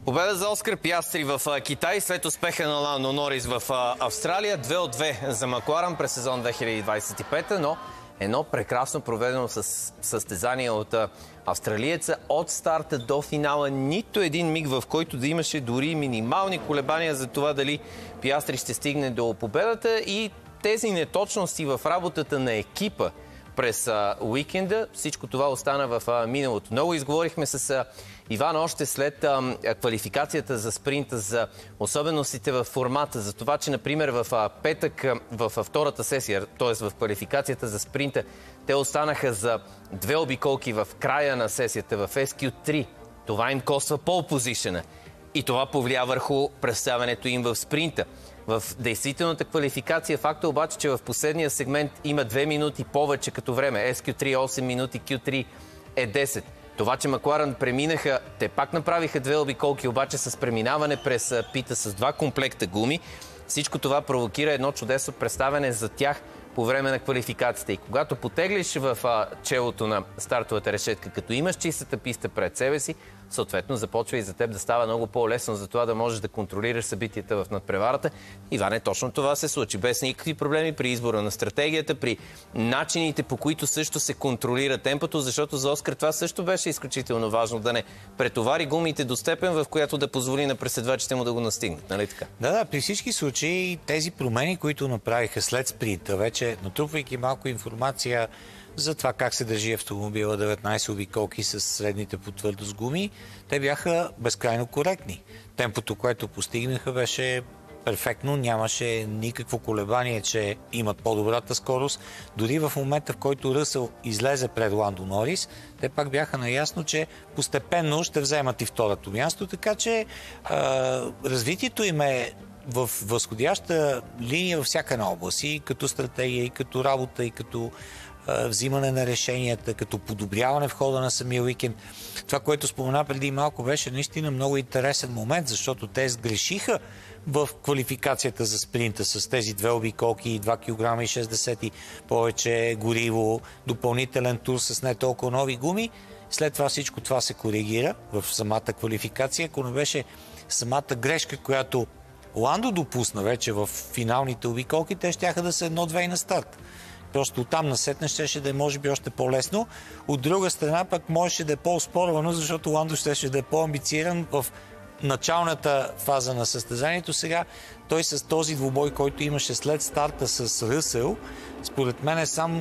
Победа за Оскар Пиастри в Китай след успеха на Ландо Норис в Австралия. 2-2 за Макларен през сезон 2025, но едно прекрасно проведено състезание от австралиеца от старта до финала. Нито един миг, в който да имаше дори минимални колебания за това дали Пиастри ще стигне до победата, и тези неточности в работата на екипа през уикенда. Всичко това остана в миналото. Много изговорихме с Иван още след квалификацията за спринта, за особеностите в формата, за това, че, например, в петък, в втората сесия, т.е. в квалификацията за спринта, те останаха за 2 обиколки в края на сесията в SQ3. Това им коства пол позишъна. И това повлия върху представянето им в спринта. В действителната квалификация факта обаче, че в последния сегмент има 2 минути повече като време. SQ3 8 минути, Q3 е 10. Това, че Макларен преминаха, те пак направиха 2 обиколки, обаче с преминаване през пита с 2 комплекта гуми. Всичко това провокира едно чудесно представяне за тях по време на квалификацията. И когато потеглиш в челото на стартовата решетка, като имаш чистата писта пред себе си, съответно започва и за теб да става много по-лесно за това да можеш да контролираш събитията в надпреварата. Иване, точно това се случи. Без никакви проблеми при избора на стратегията, при начините, по които също се контролира темпото, защото за Оскар това също беше изключително важно, да не претовари гумите до степен, в която да позволи на преследвачите му да го настигнат. Нали така? Да, при всички случаи тези промени, които направиха след спринта, вече натрупвайки малко информация за това как се държи автомобила, 19 обиколки с средните по твърдост гуми, те бяха безкрайно коректни. Темпото, което постигнаха, беше перфектно, нямаше никакво колебание, че имат по-добрата скорост. Дори в момента, в който Ръсъл излезе пред Ландо Норис, те пак бяха наясно, че постепенно ще вземат и второто място, така че развитието им е в възходяща линия във всяка една област, и като стратегия, и като работа, и като взимане на решенията, като подобряване в хода на самия уикенд. Това, което спомена преди малко, беше наистина много интересен момент, защото те сгрешиха в квалификацията за спринта с тези 2 обиколки, 2 кг и 60 повече гориво, допълнителен тур с не толкова нови гуми. След това всичко това се коригира в самата квалификация. Ако не беше самата грешка, която Ландо допусна вече в финалните обиколки, те щяха да са 1-2 на старт. Просто оттам насетне щеше да е, може би, още по-лесно. От друга страна пък можеше да е по-спорвано, защото Ландо щеше да е по-амбициран в началната фаза на състезанието. Сега той с този двубой, който имаше след старта с Ръсъл, според мен е сам